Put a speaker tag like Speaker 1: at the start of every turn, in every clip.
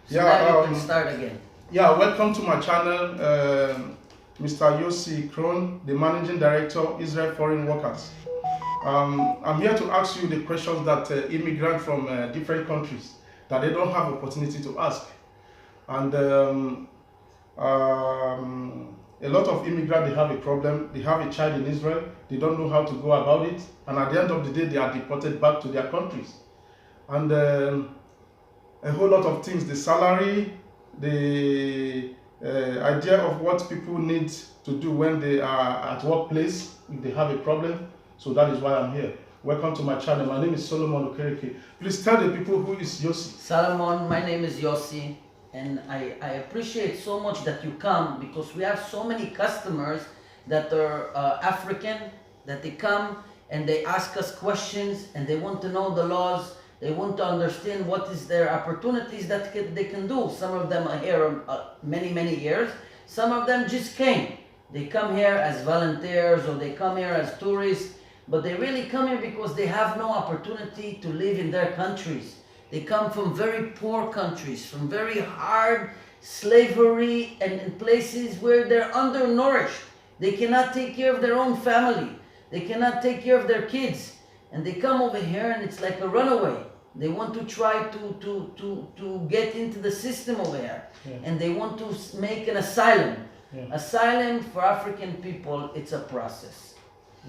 Speaker 1: So now you can start again.
Speaker 2: Yeah, welcome to my channel, Mr. Yossi Kron, the Managing Director, Israel Foreign Workers. I'm here to ask you the questions that immigrants from different countries that they don't have opportunity to ask. And a lot of immigrants, they have a problem. They have a child in Israel. They don't know how to go about it. And at the end of the day, they are deported back to their countries. And a whole lot of things, the salary, the idea of what people need to do when they are at workplace, if they have a problem. So that is why I'm here. Welcome to my channel. My name is Solomon Okereke. Please tell the people who is Yossi.
Speaker 1: Solomon, my name is Yossi, and I appreciate so much that you come, because we have so many customers that are African, that they come and they ask us questions and they want to know the laws. They want to understand what is their opportunities that they can do. Some of them are here many years. Some of them just came. They come here as volunteers or they come here as tourists, but they really come here because they have no opportunity to live in their countries. They come from very poor countries, from very hard slavery and places where they're undernourished. They cannot take care of their own family. They cannot take care of their kids. And they come over here and it's like a runaway. They want to try to get into the system over here. Yeah. And they want to make an asylum. Yeah. Asylum for African people, it's a process.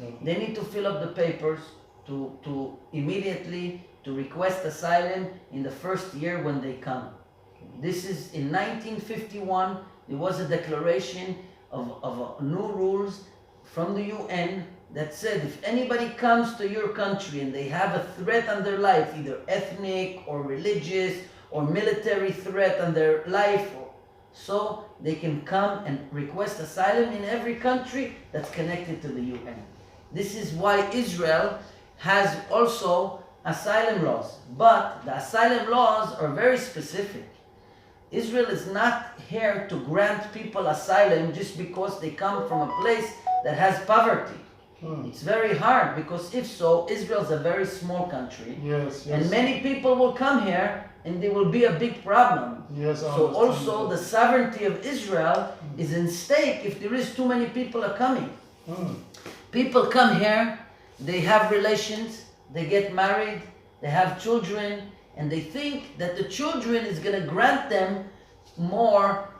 Speaker 1: Yeah. They need to fill up the papers to immediately to request asylum in the first year when they come. This is in 1951, there was a declaration of new rules from the UN that said if anybody comes to your country and they have a threat on their life, either ethnic or religious or military threat on their life, so they can come and request asylum in every country that's connected to the UN. This is why Israel has also asylum laws, but the asylum laws are very specific. Israel is not here to grant people asylum just because they come from a place that has poverty. It's very hard, because if so, Israel's a very small country.
Speaker 2: Yes.
Speaker 1: And many people will come here and there will be a big problem.
Speaker 2: Yes,
Speaker 1: so also the sovereignty of Israel is in stake if there is too many people are coming. People come here, they have relations, they get married, they have children, and they think that the children is going to grant them more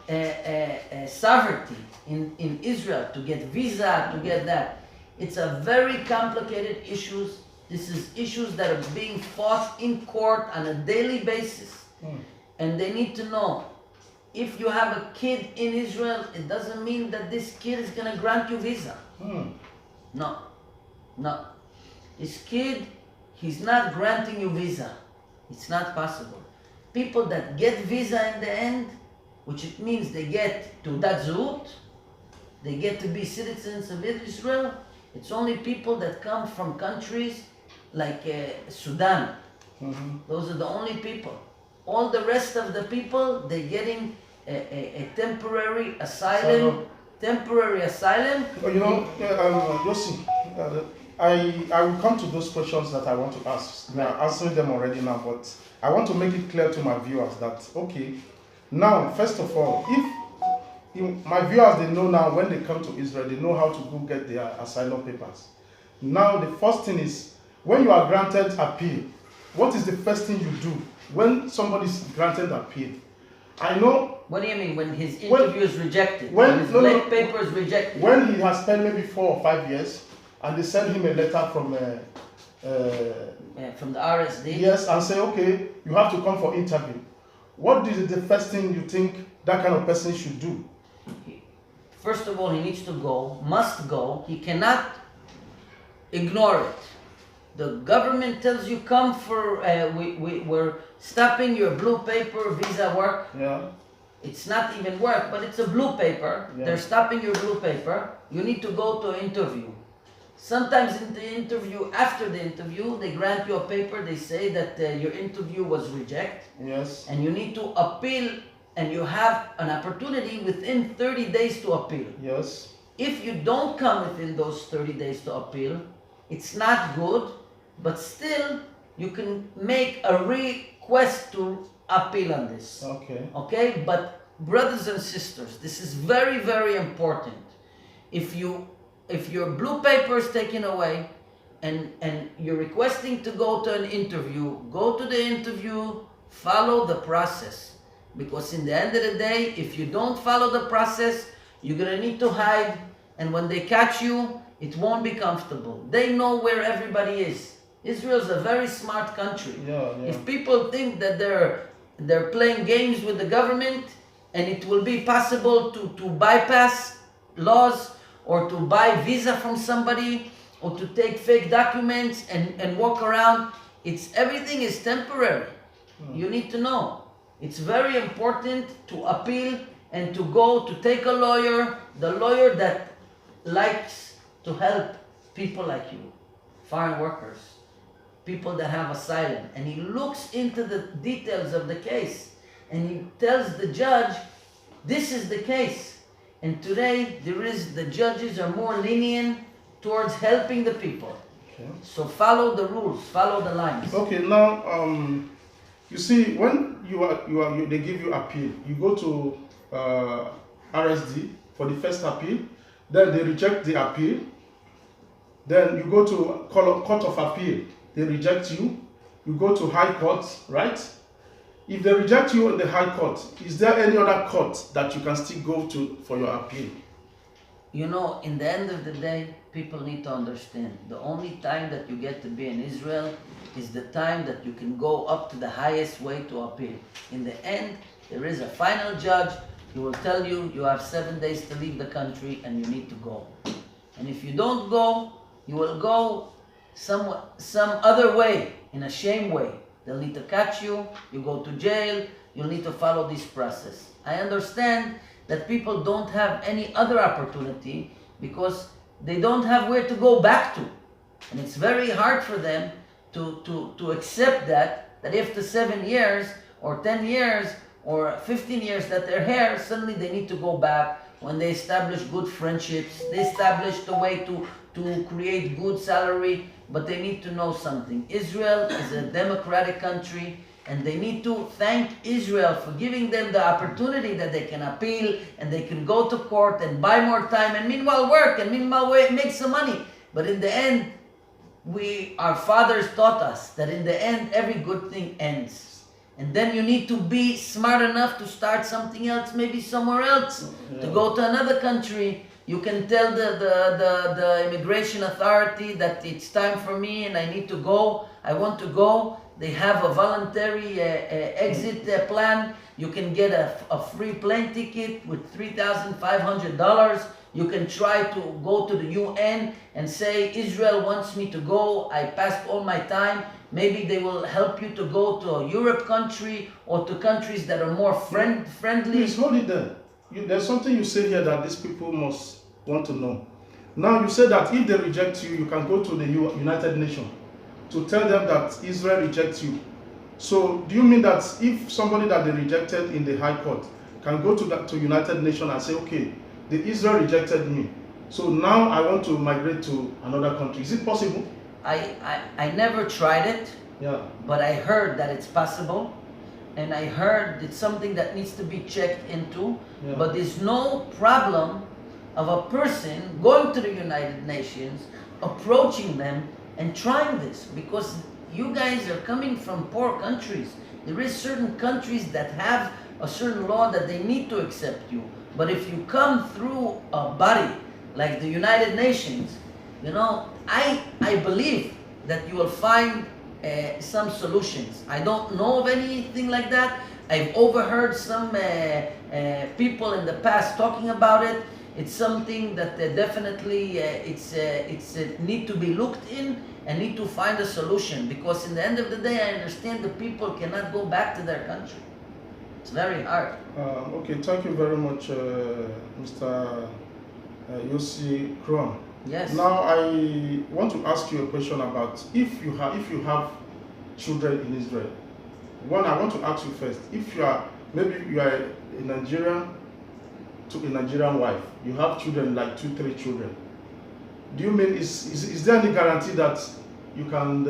Speaker 1: sovereignty in Israel, to get visa, to get that. It's a very complicated issues. This is issues that are being fought in court on a daily basis. And they need to know, if you have a kid in Israel, it doesn't mean that this kid is going to grant you visa. No. This kid, he's not granting you visa. It's not possible. People that get visa in the end, which it means they get Teudat Zehut, they get to be citizens of Israel, it's only people that come from countries like Sudan. Those are the only people. All the rest of the people, they're getting a temporary asylum. Temporary asylum.
Speaker 2: Yossi, I will come to those questions that I want to ask. Right. I'm answering them already now, but I want to make it clear to my viewers that, okay, now, first of all, if my viewers, they know now when they come to Israel, they know how to go get their asylum papers. Now, the first thing is, when you are granted appeal, what is the first thing you do when somebody is granted appeal? I know.
Speaker 1: What do you mean when his interview is rejected? When his paper is rejected?
Speaker 2: When he has spent maybe 4 or 5 years, and they send him a letter from
Speaker 1: the RSD.
Speaker 2: Yes, and say, okay, you have to come for interview. What is the first thing you think that kind of person should do?
Speaker 1: First of all, he needs to go, must go. He cannot ignore it. The government tells you come for, we're stopping your blue paper visa work.
Speaker 2: Yeah.
Speaker 1: It's not even work, but it's a blue paper. Yeah. They're stopping your blue paper. You need to go to an interview. Sometimes in the interview, after the interview, they grant you a paper. They say that your interview was rejected.
Speaker 2: Yes.
Speaker 1: And you need to appeal, and you have an opportunity within 30 days to appeal.
Speaker 2: Yes.
Speaker 1: If you don't come within those 30 days to appeal, it's not good, but still you can make a request to appeal on this.
Speaker 2: Okay.
Speaker 1: Okay, but brothers and sisters, this is very, very important. If your blue paper is taken away and you're requesting to go to an interview, go to the interview, follow the process. Because in the end of the day, if you don't follow the process, you're gonna need to hide, and when they catch you, it won't be comfortable. They know where everybody is. Israel is a very smart country.
Speaker 2: Yeah.
Speaker 1: If people think that they're playing games with the government and it will be possible to bypass laws or to buy visa from somebody or to take fake documents and walk around, everything is temporary. You need to know. It's very important to appeal and to go to take a lawyer, the lawyer that likes to help people like you, foreign workers, people that have asylum, and he looks into the details of the case and he tells the judge, this is the case. And today the judges are more lenient towards helping the people.
Speaker 2: Okay.
Speaker 1: So follow the rules, follow the lines.
Speaker 2: Okay, now you see, when they give you appeal, you go to RSD for the first appeal, then they reject the appeal, then you go to court of appeal, they reject you, you go to high court, right? If they reject you in the high court, is there any other court that you can still go to for your appeal?
Speaker 1: You know, in the end of the day, people need to understand, the only time that you get to be in Israel is the time that you can go up to the highest way to appeal. In the end, there is a final judge who will tell you, you have 7 days to leave the country and you need to go. And if you don't go, you will go some other way, in a shame way. They'll need to catch you, you go to jail, you'll need to follow this process. I understand that people don't have any other opportunity because they don't have where to go back to. And it's very hard for them to accept that after 7 years or 10 years or 15 years that they're here, suddenly they need to go back when they establish good friendships, they establish the way to create good salary, but they need to know something. Israel is a democratic country, and they need to thank Israel for giving them the opportunity that they can appeal and they can go to court and buy more time and meanwhile work and meanwhile make some money. But in the end, our fathers taught us that in the end, every good thing ends. And then you need to be smart enough to start something else, maybe somewhere else, to go to another country. You can tell the immigration authority that it's time for me and I need to go. I want to go. They have a voluntary exit plan. You can get a free plane ticket with $3,500. You can try to go to the UN and say, Israel wants me to go. I passed all my time. Maybe they will help you to go to a Europe country or to countries that are more friendly.
Speaker 2: Please hold it there. There's something you say here that these people must want to know. Now you say that if they reject you, you can go to the United Nations to tell them that Israel rejects you. So do you mean that if somebody that they rejected in the High Court can go to United Nations and say, okay, the Israel rejected me, so now I want to migrate to another country? Is it possible?
Speaker 1: I never tried it, but I heard that it's possible, and I heard it's something that needs to be checked into, but there's no problem of a person going to the United Nations, approaching them and trying this, because you guys are coming from poor countries. There is certain countries that have a certain law that they need to accept you. But if you come through a body like the United Nations, you know, I believe that you will find some solutions. I don't know of anything like that. I've overheard some people in the past talking about it. It's something that definitely it's need to be looked in and need to find a solution, because in the end of the day, I understand the people cannot go back to their country. It's very hard.
Speaker 2: Okay, thank you very much, Mr. Yossi Kron.
Speaker 1: Yes.
Speaker 2: Now I want to ask you a question about if you have children in Israel. One, I want to ask you first, if you are a Nigerian to a Nigerian wife, you have children, like 2-3 children. Do you mean is there any guarantee that you can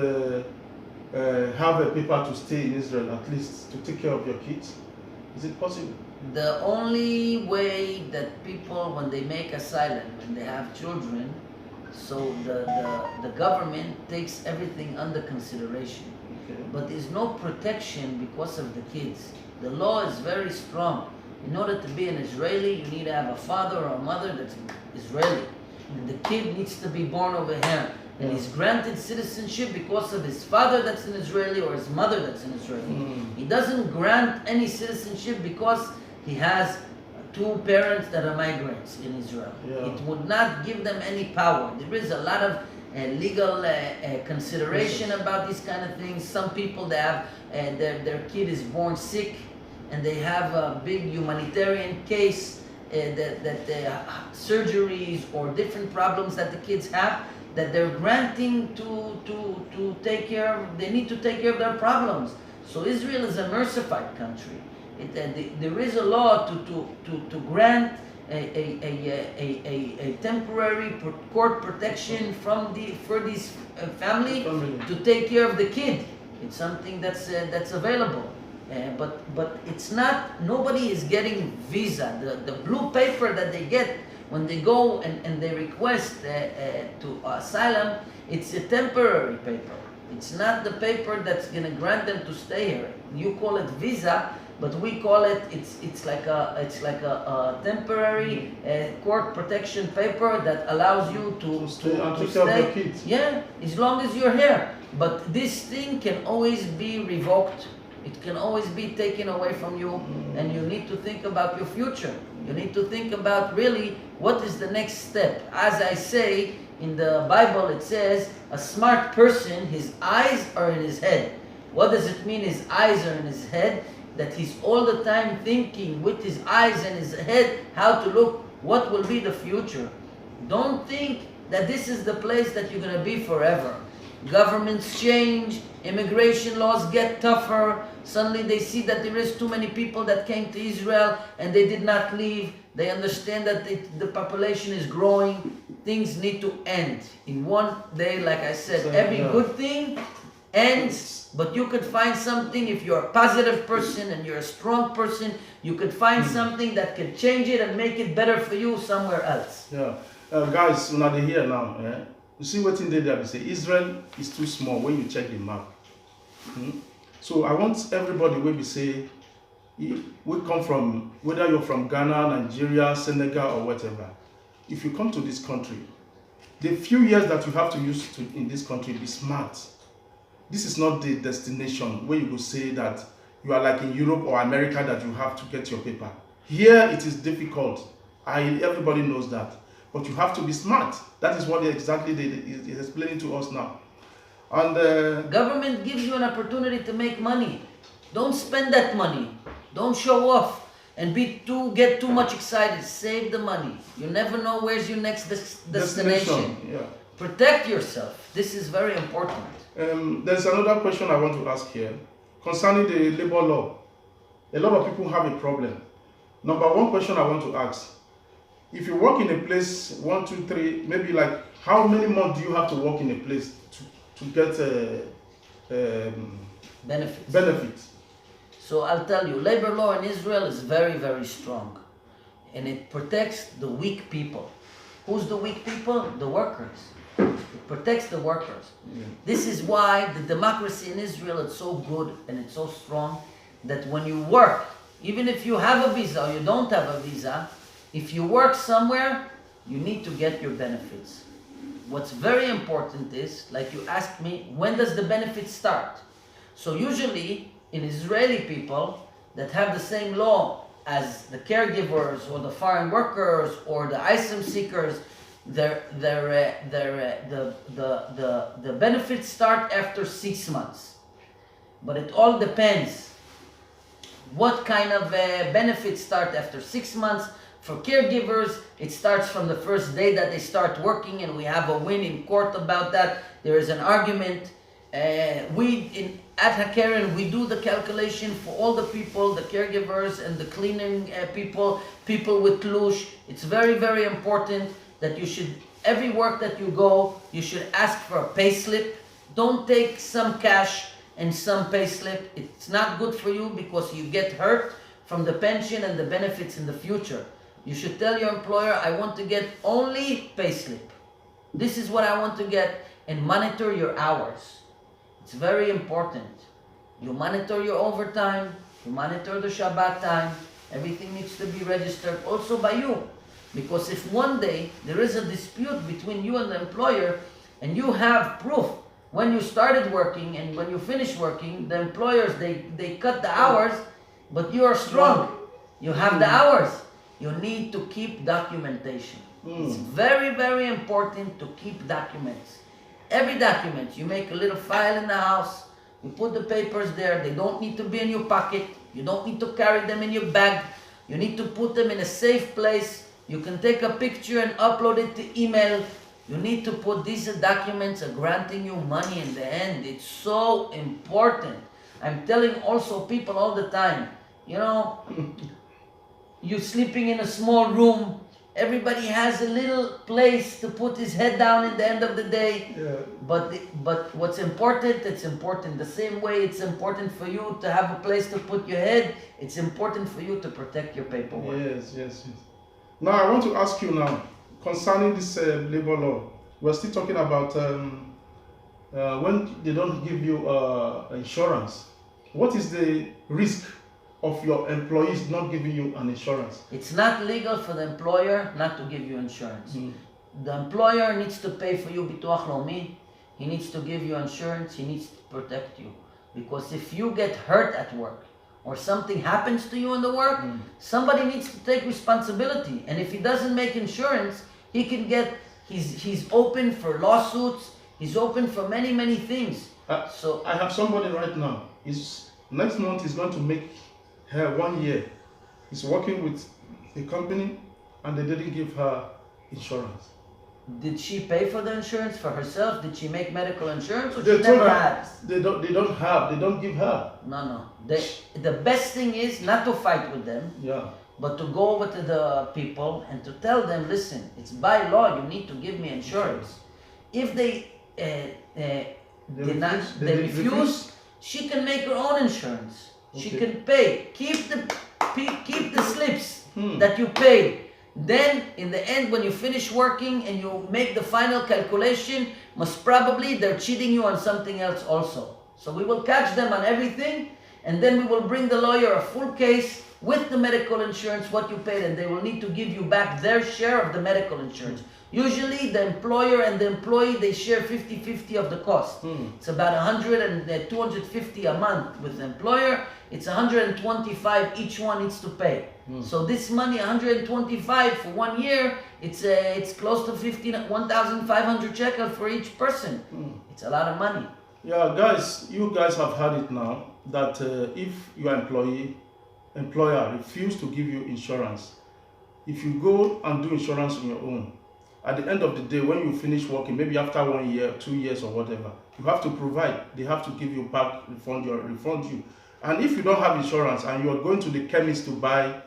Speaker 2: have a paper to stay in Israel, at least to take care of your kids? Is it possible?
Speaker 1: The only way that people, when they make asylum, when they have children, so the government takes everything under consideration.
Speaker 2: Okay.
Speaker 1: But there's no protection because of the kids. The law is very strong. In order to be an Israeli, you need to have a father or a mother that's Israeli. And the kid needs to be born over here. And he's granted citizenship because of his father that's an Israeli or his mother that's an Israeli. He doesn't grant any citizenship because he has two parents that are migrants in Israel.
Speaker 2: Yeah.
Speaker 1: It would not give them any power. There is a lot of legal consideration about these kind of things. Some people, they have their kid is born sick and they have a big humanitarian case that surgeries or different problems that the kids have, that they're granting to take care of, they need to take care of their problems. So Israel is a mercified country. There is a law to grant a temporary court protection for this family to take care of the kid. It's something that's available. But it's not, nobody is getting visa. The blue paper that they get when they go and they request to asylum, it's a temporary paper. It's not the paper that's going to grant them to stay here. You call it visa, but we call it, it's like a temporary court protection paper that allows you to stay. Yeah, as long as you're here. But this thing can always be revoked. It can always be taken away from you, and you need to think about your future. You need to think about really what is the next step. As I say, in the Bible it says, a smart person, his eyes are in his head. What does it mean his eyes are in his head? That he's all the time thinking with his eyes and his head how to look, what will be the future. Don't think that this is the place that you're going to be forever. Governments change, immigration laws get tougher, suddenly they see that there is too many people that came to Israel and they did not leave. They understand that the population is growing. Things need to end. In one day, like I said, every good thing ends, but you could find something, if you're a positive person and you're a strong person, you could find something that can change it and make it better for you somewhere else.
Speaker 2: Yeah. Guys, now they here now. You see what in there they say, Israel is too small when you check the map. So I want everybody when we say, we come from, whether you're from Ghana, Nigeria, Senegal or whatever, if you come to this country, the few years that you have to use in this country, be smart. This is not the destination where you will say that you are like in Europe or America that you have to get your paper. Here it is difficult. Everybody knows that. But you have to be smart. That is what exactly is explaining to us now. And
Speaker 1: government gives you an opportunity to make money. Don't spend that money. Don't show off and get too much excited. Save the money. You never know where's your next destination.
Speaker 2: Yeah.
Speaker 1: Protect yourself. This is very important.
Speaker 2: There's another question I want to ask here concerning the labor law. A lot of people have a problem. Number one question I want to ask: if you work in a place 1, 2, 3, maybe like how many months do you have to work in a place to get benefits?
Speaker 1: So I'll tell you, labor law in Israel is very, very strong, and it protects the weak people. Who's the weak people? The workers. It protects the workers. Yeah. This is why the democracy in Israel is so good and it's so strong that when you work, even if you have a visa or you don't have a visa, if you work somewhere, you need to get your benefits. What's very important is, like you asked me, when does the benefit start? So usually in Israeli people that have the same law as the caregivers or the foreign workers or the asylum seekers, the benefits start after 6 months. But it all depends. What kind of benefits start after 6 months? For caregivers, it starts from the first day that they start working, and we have a win in court about that. There is an argument. At HaKeren, we do the calculation for all the people, the caregivers and the cleaning people with tlush. It's very, very important that you should, every work that you go, you should ask for a pay slip. Don't take some cash. and some pay slip. It's not good for you because you get hurt from the pension and the benefits in the future. You should tell your employer, I want to get only pay slip. This is what I want to get, and monitor your hours. It's very important. You monitor your overtime, you monitor the Shabbat time, everything needs to be registered also by you. Because if one day there is a dispute between you and the employer, and you have proof when you started working and when you finish working, the employers, they cut the hours, but you are strong. You have the hours. You need to keep documentation. It's very, very important to keep documents. Every document, you make a little file in the house, you put the papers there, they don't need to be in your pocket, you don't need to carry them in your bag, you need to put them in a safe place, you can take a picture and upload it to email. You need to put these documents are granting you money in the end. It's so important. I'm telling also people all the time, you know, you're sleeping in a small room, everybody has a little place to put his head down at the end of the day.
Speaker 2: Yeah.
Speaker 1: But what's important, it's important. The same way it's important for you to have a place to put your head, it's important for you to protect your paperwork.
Speaker 2: Yes. Now I want to ask you now, concerning this labor law, we're still talking about when they don't give you insurance. What is the risk of your employees not giving you an insurance?
Speaker 1: It's not legal for the employer not to give you insurance. The employer needs to pay for you bituach laumi. He needs to give you insurance. He needs to protect you. Because if you get hurt at work or something happens to you in the work, somebody needs to take responsibility. And if he doesn't make insurance, he can get, he's open for lawsuits. He's open for many, many things.
Speaker 2: So I have somebody right now. Next month he's going to make her 1 year. He's working with a company and they didn't give her insurance.
Speaker 1: Did she pay for the insurance for herself? Did she make medical insurance? Or
Speaker 2: They
Speaker 1: she
Speaker 2: told
Speaker 1: never
Speaker 2: her
Speaker 1: had?
Speaker 2: they don't give her.
Speaker 1: No. The best thing is not to fight with them, but to go over to the people and to tell them, listen, it's by law, you need to give me insurance. If they refuse, she can make her own insurance. She can pay. Keep the slips that you paid. Then, in the end, when you finish working and you make the final calculation, most probably they're cheating you on something else also. So we will catch them on everything, and then we will bring the lawyer a full case with the medical insurance, what you paid, and they will need to give you back their share of the medical insurance. Usually, the employer and the employee, they share 50-50 of the cost. It's about 100 and 250 a month with the employer. It's 125 each one needs to pay. So this money, 125 for 1 year, it's close to 1,500 shekel for each person. It's a lot of money.
Speaker 2: Yeah, guys, you guys have heard it now that if your employer refuse to give you insurance, if you go and do insurance on your own, at the end of the day, when you finish working, maybe after 1 year, 2 years or whatever, you have to provide. They have to give you back, refund you. And if you don't have insurance and you are going to the chemist to buy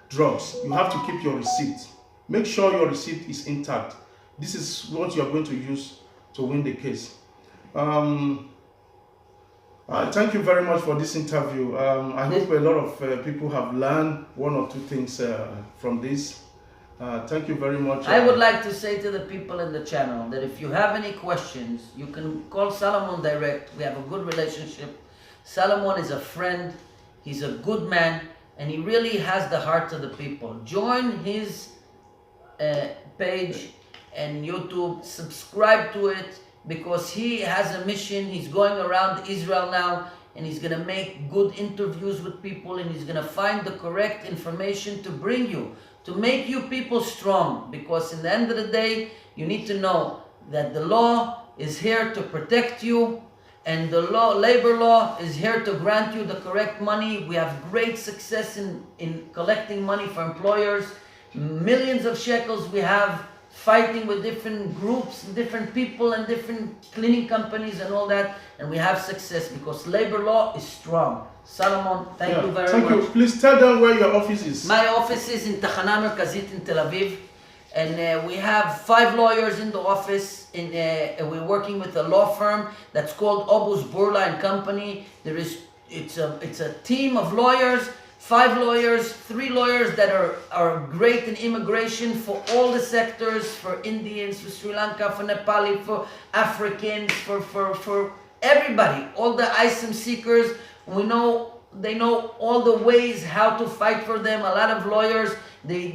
Speaker 2: drugs, you have to keep your receipt. Make sure your receipt is intact. This is what you are going to use to win the case. Thank you very much for this interview. I hope a lot of people have learned 1 or 2 things from this. Thank you very much.
Speaker 1: I would like to say to the people in the channel that if you have any questions, you can call Solomon direct. We have a good relationship. Solomon is a friend. He's a good man, and he really has the heart of the people. Join his page and YouTube. Subscribe to it because he has a mission. He's going around Israel now, and he's going to make good interviews with people, and he's going to find the correct information to bring you, to make you people strong. Because in the end of the day, you need to know that the law is here to protect you, and the labor law is here to grant you the correct money. We have great success in collecting money for employers. Millions of shekels we have fighting with different groups, different people, and different cleaning companies and all that. And we have success because labor law is strong. Solomon, thank you very much.
Speaker 2: Thank you. Please tell them where your office is.
Speaker 1: My office is in Tachana Merkazit in Tel Aviv. And we have 5 lawyers in the office. We're working with a law firm that's called Obus Burla and Company. It's a team of lawyers, 5 lawyers, 3 lawyers that are great in immigration for all the sectors, for Indians, for Sri Lanka, for Nepali, for Africans, for everybody, all the asylum seekers. They know all the ways how to fight for them. A lot of lawyers, they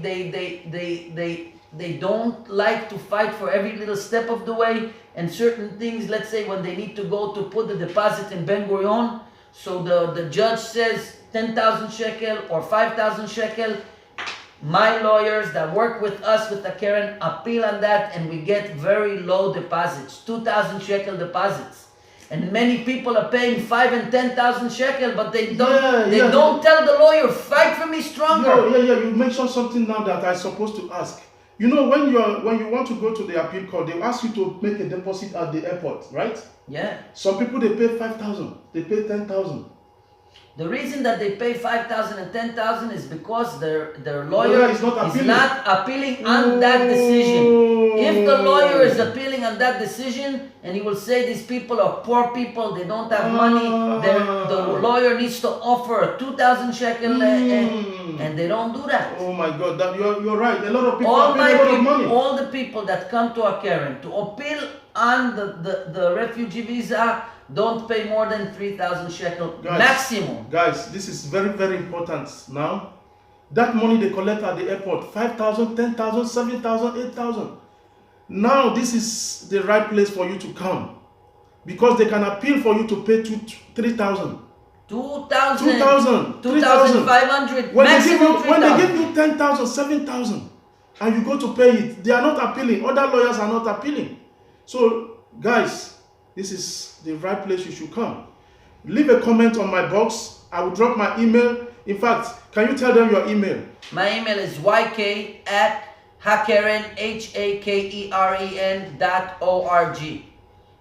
Speaker 1: don't like to fight for every little step of the way, and certain things, let's say when they need to go to put the deposit in Ben Gurion, so the judge says 10,000 shekel or 5,000 shekel, my lawyers that work with us with the Karen appeal on that, and we get very low deposits, 2,000 shekel deposits. And many people are paying 5 and 10,000 shekel, but they don't tell the lawyer, fight for me stronger.
Speaker 2: Yeah. You mentioned something now that I'm supposed to ask. You know, when you want to go to the appeal court, they ask you to make a deposit at the airport, right?
Speaker 1: Yeah.
Speaker 2: Some people, they pay 5,000, they pay 10,000.
Speaker 1: The reason that they pay 5,000 and 10,000 is because their lawyer is not appealing on that decision. If the lawyer is appealing on that decision, and he will say these people are poor people, they don't have money, the lawyer needs to offer 2,000 shekel, and they don't do that.
Speaker 2: Oh my God, you're right. A lot of people are paying a lot of money.
Speaker 1: All the people that come to a Karen to appeal on the refugee visa don't pay more than 3,000 shekel maximum.
Speaker 2: Guys, this is very, very important now. That money they collect at the airport, 5,000, 10,000, 7,000, 8,000. Now this is the right place for you to come, because they can appeal for you to pay 3,000.
Speaker 1: 2,000, 2,500,
Speaker 2: when they give you 10,000, 7,000, and you go to pay it, they are not appealing. Other lawyers are not appealing. So, guys, this is the right place you should come. Leave a comment on my box. I will drop my email. In fact, can you tell them your email?
Speaker 1: My email is yk@hakeren, HAKEREN.org.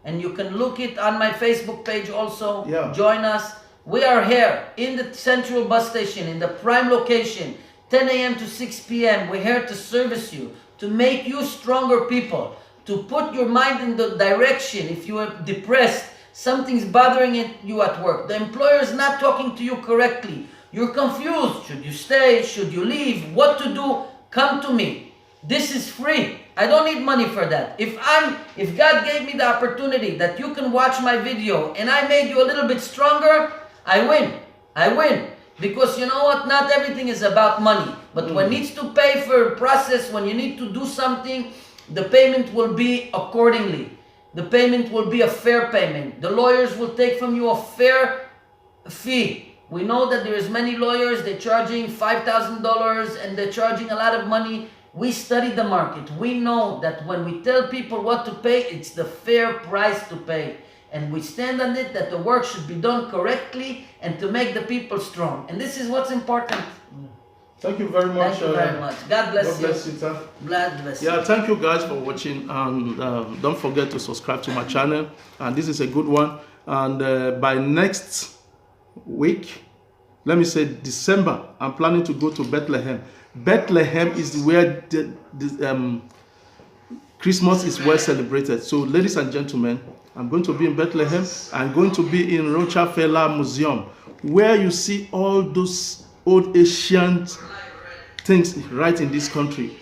Speaker 1: And you can look it on my Facebook page also.
Speaker 2: Yeah.
Speaker 1: Join us. We are here in the central bus station, in the prime location, 10 a.m. to 6 p.m. We're here to service you, to make you stronger people, to put your mind in the direction. If you are depressed, something's bothering you at work, the employer is not talking to you correctly, you're confused, should you stay, should you leave, what to do, come to me. This is free. I don't need money for that. If God gave me the opportunity that you can watch my video and I made you a little bit stronger, I win. Because you know what? Not everything is about money. But when needs to pay for a process, when you need to do something, the payment will be accordingly. The payment will be a fair payment. The lawyers will take from you a fair fee. We know that there is many lawyers, they're charging $5,000 and they're charging a lot of money. We study the market. We know that when we tell people what to pay, it's the fair price to pay. And we stand on it that the work should be done correctly and to make the people strong. And this is what's important.
Speaker 2: Thank you very much.
Speaker 1: Thank you very much. God bless you.
Speaker 2: God bless you, sir.
Speaker 1: God bless you.
Speaker 2: Yeah, thank you guys for watching. And don't forget to subscribe to my channel. And this is a good one. And by next week, let me say December, I'm planning to go to Bethlehem. Bethlehem is where the Christmas is well celebrated. So, ladies and gentlemen, I'm going to be in Bethlehem. I'm going to be in Rockefeller Museum, where you see all those old ancient things right in this country.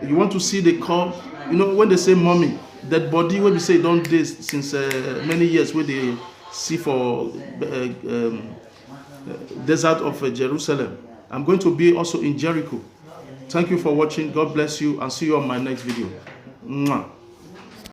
Speaker 2: You want to see the corpse, you know, when they say mummy, that body, when we say don't this since many years, where they see for desert of Jerusalem. I'm going to be also in Jericho. Thank you for watching. God bless you, and see you on my next video. Mwah.